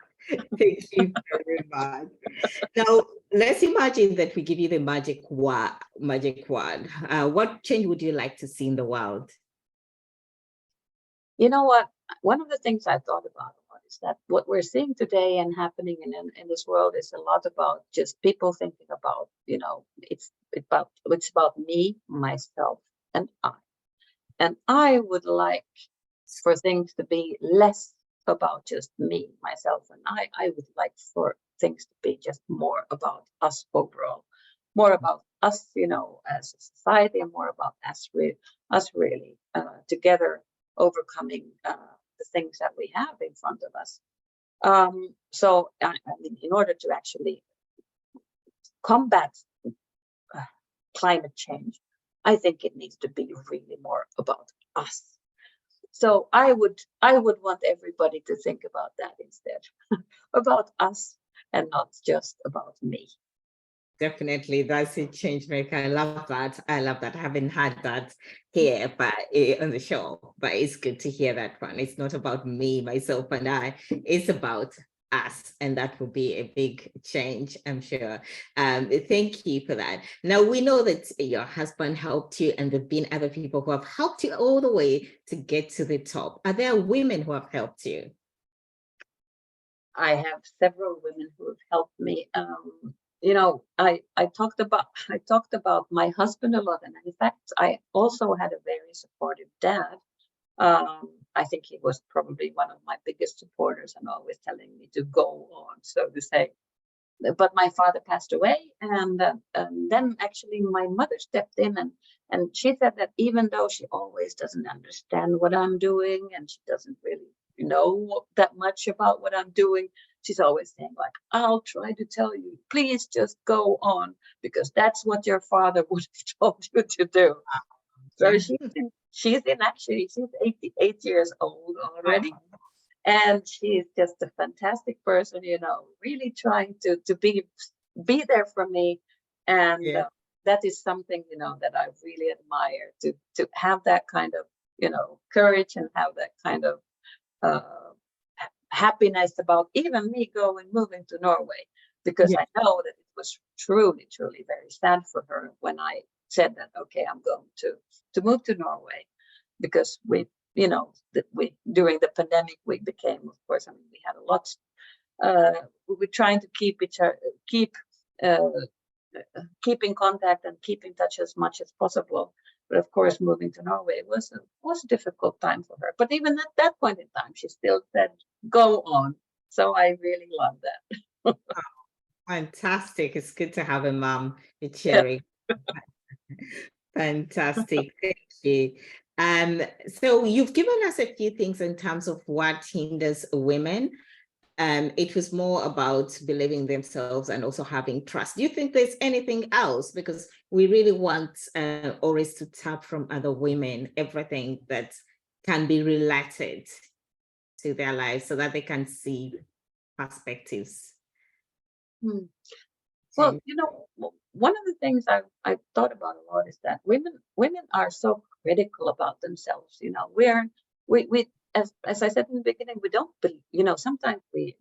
Thank you very much. Now, let's imagine that we give you the magic word. What change would you like to see in the world? You know what? one of the things I thought about a lot is that what we're seeing today and happening in this world is a lot about just people thinking about, it's about me, myself, and I. And I would like for things to be less about just me, myself, and I. I would like for things to be just more about us overall, more about us, as a society, and more about us really together overcoming the things that we have in front of us. So, I mean, in order to actually combat climate change, I think it needs to be really more about us. So I would want everybody to think about that instead, about us and not just about me. Definitely, that's a change maker. I love that. I love that. I haven't had that here, but on the show. But it's good to hear that one. It's not about me, myself, and I. It's about us, and that will be a big change, I'm sure. Thank you for that. Now we know that your husband helped you, and there've been other people who have helped you all the way to get to the top. Are there women who have helped you? I have several women who have helped me. I talked about my husband a lot, and in fact, I also had a very supportive dad. I think he was probably one of my biggest supporters and always telling me to go on, so to say. But my father passed away, and then actually my mother stepped in, and she said that even though she always doesn't understand what I'm doing, and she doesn't really know that much about what I'm doing, she's always saying, like, I'll try to tell you, please just go on, because that's what your father would have told you to do. So she's 88 years old already. And she's just a fantastic person, really trying to be there for me. And that is something, that I really admire, to have that kind of, courage, and have that kind of happiness about even me moving to Norway, because I know that it was truly, truly very sad for her when I said that, okay, I'm going to move to Norway, because we during the pandemic we became, of course, we had a lot. We were trying to keep in contact and keep in touch as much as possible. But of course, moving to Norway was a difficult time for her. But even at that point in time, she still said, "Go on." So I really love that. Fantastic. It's good to have a mom cheering. Fantastic. Thank you. So you've given us a few things in terms of what hinders women. It was more about believing themselves and also having trust. Do you think there's anything else? Because we really want always to tap from other women, everything that can be related to their lives so that they can see perspectives. Well, one of the things I've thought about a lot is that women are so critical about themselves. We as I said in the beginning, we don't believe, sometimes we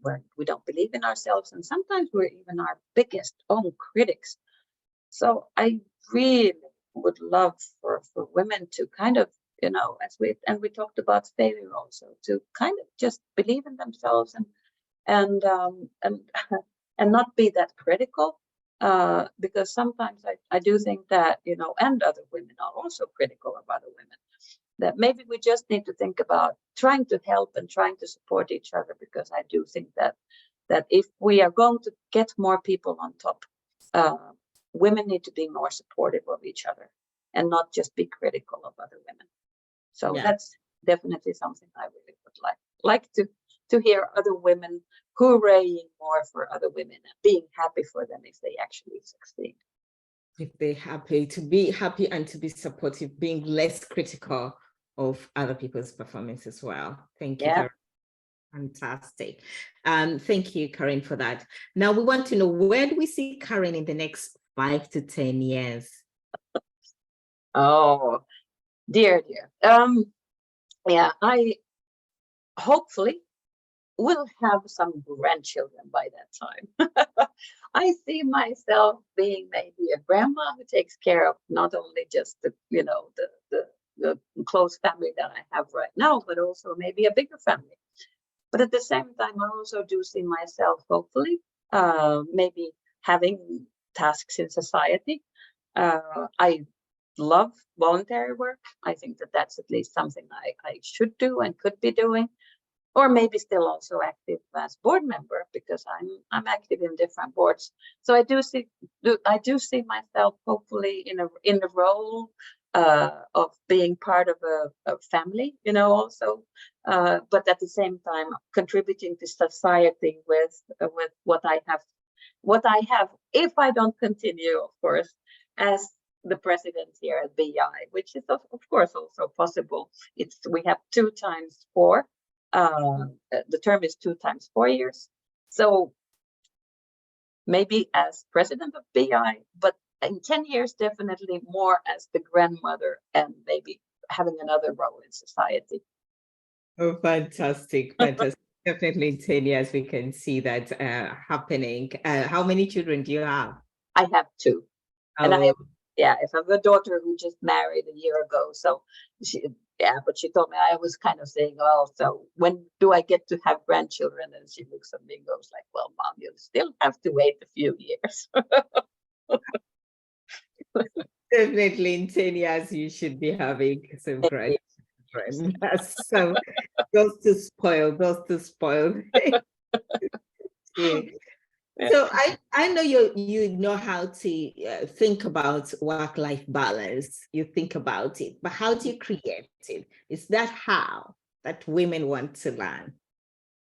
don't believe in ourselves, and sometimes we're even our biggest own critics. So I really would love for women to kind of, as we talked about failure also, to kind of just believe in themselves and and not be that critical. Because sometimes I do think that, and other women are also critical of other women, that maybe we just need to think about trying to help and trying to support each other, because I do think that if we are going to get more people on top, women need to be more supportive of each other and not just be critical of other women. So that's definitely something I really would like to hear other women hooraying more for other women and being happy for them if they actually succeed. If they're happy, to be happy and to be supportive, being less critical of other people's performance as well. Thank you. Very fantastic. Thank you, Karen, for that. Now we want to know, where do we see Karen in the next 5 to 10 years? Oh, dear. I hopefully will have some grandchildren by that time. I see myself being maybe a grandma who takes care of not only just the the close family that I have right now, but also maybe a bigger family. But at the same time, I also do see myself, hopefully, maybe having tasks in society. I love voluntary work. I think that that's at least something I should do and could be doing, or maybe still also active as board member, because I'm active in different boards. So I do see myself hopefully in a role of being part of a family, also, but at the same time contributing to society with what I have, if I don't continue, of course, as the president here at BI, which is of course also possible. We have 2 times 4. The term is 2 times 4 years. So maybe as president of BI, but in 10 years, definitely more as the grandmother and maybe having another role in society. Oh, fantastic, fantastic. Definitely in 10 years, we can see that happening. How many children do you have? I have 2. And I Oh, have a daughter who just married a year ago. So but she told me, I was kind of saying, oh, so when do I get to have grandchildren? And she looks at me and goes like, well, Mom, you'll still have to wait a few years. definitely in 10 years, you should be having some grandchildren. So those to spoil, those to spoil. Yeah. Yeah. So I know you know how to think about work-life balance. You think about it, but how do you create it? Is that how that women want to learn?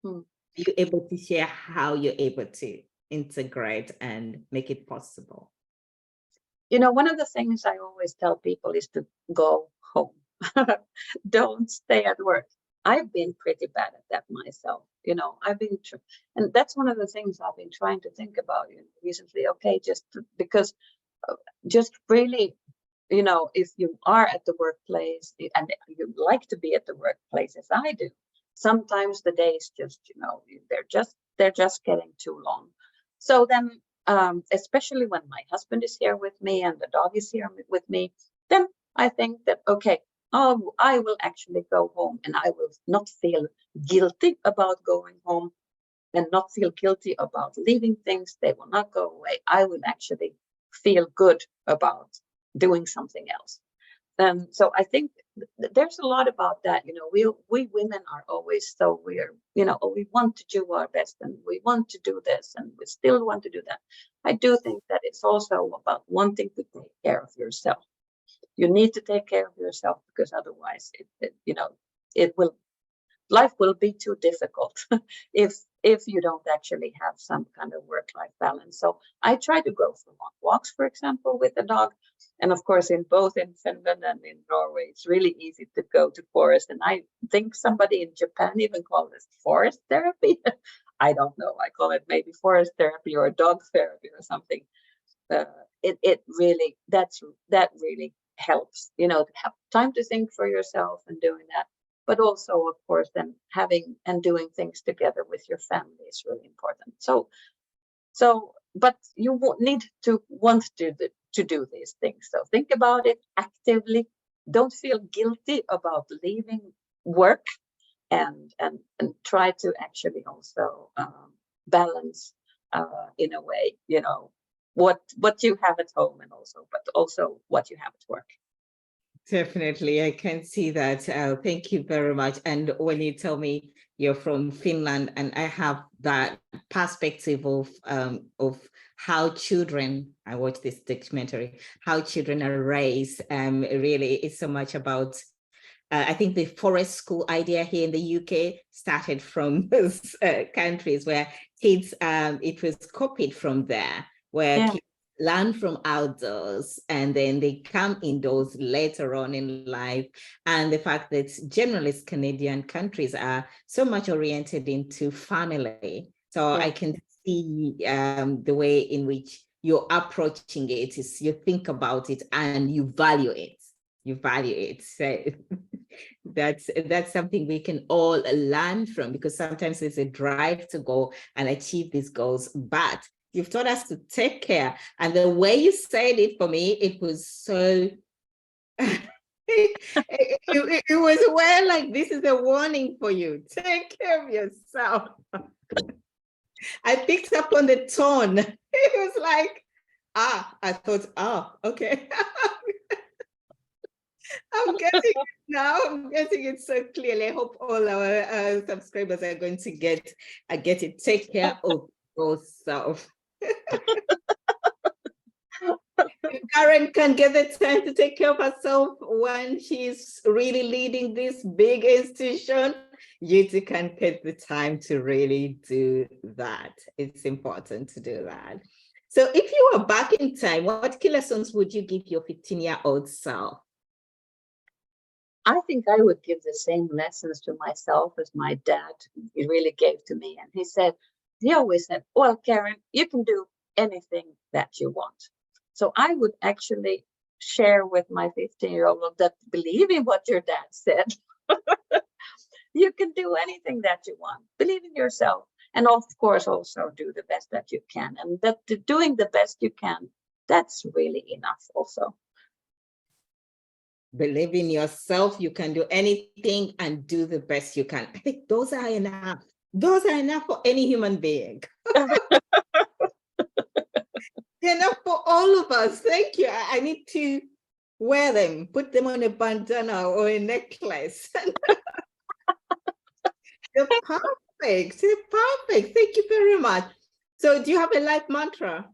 Hmm. Are you able to share how you're able to integrate and make it possible? One of the things I always tell people is to go home. Don't stay at work. I've been pretty bad at that myself. And that's one of the things I've been trying to think about recently. Okay, because just really, if you are at the workplace and you like to be at the workplace as I do, sometimes the days just, they're just getting too long. So then, especially when my husband is here with me and the dog is here with me, then I think that, okay, I will actually go home and I will not feel guilty about going home and not feel guilty about leaving things. They will not go away. I will actually feel good about doing something else. So I think there's a lot about that. We women are always so weird. We want to do our best and we want to do this and we still want to do that. I do think that it's also about wanting to take care of yourself. You need to take care of yourself because otherwise, life will be too difficult if you don't actually have some kind of work-life balance. So I try to go for long walks, for example, with the dog. And of course, in Finland and in Norway, it's really easy to go to forest. And I think somebody in Japan even called this forest therapy. I don't know. I call it maybe forest therapy or dog therapy or something. It really, that really helps, to have time to think for yourself and doing that. But also, of course, then having and doing things together with your family is really important. But you need to want to do these things. So think about it actively. Don't feel guilty about leaving work, and try to actually also balance in a way, what you have at home but also what you have at work. Definitely, I can see that. Thank you very much. And when you tell me you're from Finland, and I have that perspective of how children, I watched this documentary, how children are raised. Really, it's so much about. I think the forest school idea here in the UK started from those countries where kids. It was copied from there, where kids learn from outdoors and then they come indoors later on in life. And the fact that generalist Canadian countries are so much oriented into family. So I can see the way in which you're approaching it is you think about it and you value it. So that's something we can all learn from, because sometimes there's a drive to go and achieve these goals, but you've taught us to take care. And the way you said it, for me, it was so It was well like, this is a warning for you. Take care of yourself. I picked up on the tone. It was like, I thought, okay. I'm getting it now. I'm getting it so clearly. I hope all our subscribers are going to get it. Take care of yourself. Karen can get the time to take care of herself when she's really leading this big institution. You too can get the time to really do that. It's important to do that. So if you were back in time, what key lessons would you give your 15-year-old self? I think I would give the same lessons to myself as my dad he really gave to me. And he always said, well, Karen, you can do anything that you want. So I would actually share with my 15-year-old that believe in what your dad said. You can do anything that you want. Believe in yourself. And of course, also do the best that you can. And that doing the best you can, that's really enough also. Believe in yourself, you can do anything and do the best you can. I think those are enough. Those are enough for any human being. Enough for all of us. Thank you. I need to wear them, put them on a bandana or a necklace. They're perfect. They're perfect. Thank you very much. So do you have a life mantra?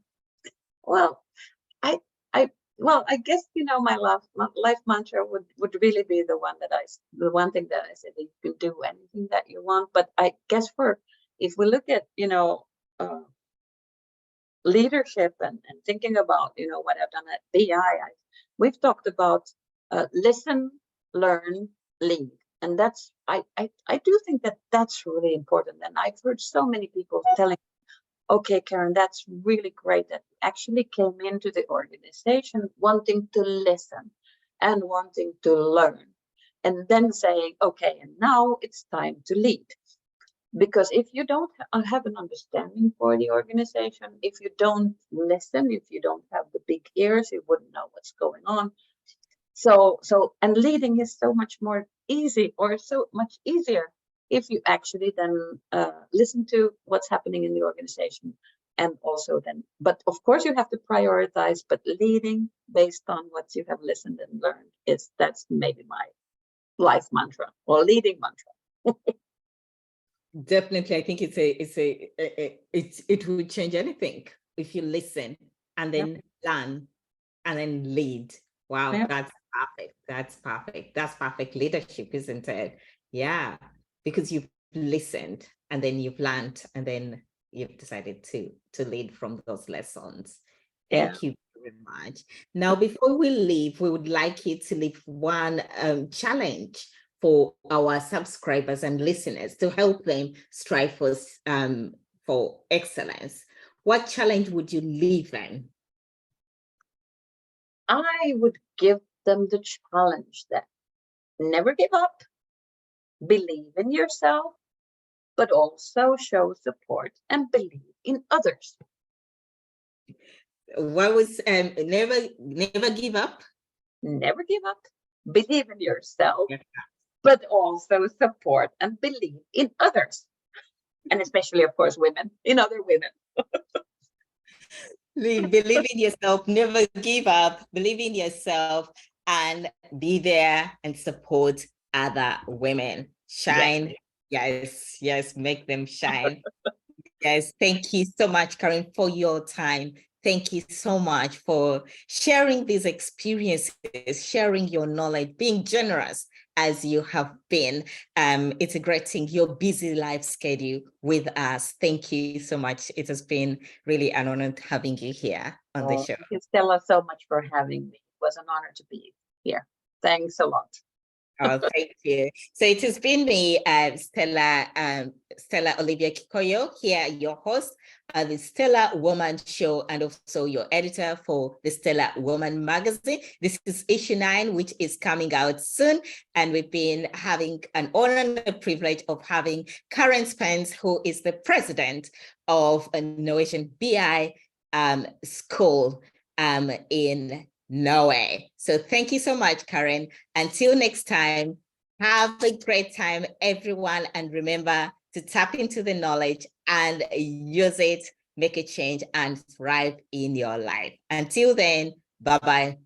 Well, I guess, my life mantra would really be the one thing that I said, you can do anything that you want. But I guess if we look at, leadership and thinking about, what I've done at BI, we've talked about listen, learn, lead. And I do think that that's really important. And I've heard so many people telling, okay, Karen, that's really great that you actually came into the organization wanting to listen and wanting to learn, and then saying, okay, and now it's time to lead. Because if you don't have an understanding for the organization, if you don't listen, if you don't have the big ears, you wouldn't know what's going on. And leading is so much more easy, or so much easier, if you actually then listen to what's happening in the organization. And also then, but of course you have to prioritize, but leading based on what you have listened and learned that's maybe my life mantra, or leading mantra. Definitely, I think it would change anything if you listen and then learn and then lead. Wow, that's perfect. That's perfect. That's perfect leadership, isn't it? Yeah, because you've listened and then you've learned and then you've decided to lead from those lessons. Thank you very much. Now, before we leave, we would like you to leave one challenge for our subscribers and listeners to help them strive for excellence. What challenge would you leave them? I would give them the challenge that never give up, believe in yourself, but also show support and believe in others. What was never give up? Never give up, believe in yourself, but also support and believe in others. And especially, of course, women, in other women. Believe in yourself, never give up, believe in yourself, and be there and support other women. Shine. Yes, make them shine. Yes, thank you so much, Karen, for your time. Thank you so much for sharing these experiences, sharing your knowledge, being generous as you have been. It's a great thing, your busy life schedule with us. Thank you so much. It has been really an honor having you here on the show. Thank you, Stella, so much for having me. It was an honor to be here. Thanks a lot. Oh, thank you. So it has been me, Stella Olivia Kikoyo, here, your host of the Stellar Woman Show, and also your editor for the Stellar Woman magazine. This is issue 9, which is coming out soon. And we've been having an honor and a privilege of having Karen Spens, who is the president of Innovation BI School in No way. So thank you so much, Karen. Until next time, have a great time, everyone. And remember to tap into the knowledge and use it, make a change, and thrive in your life. Until then, bye-bye.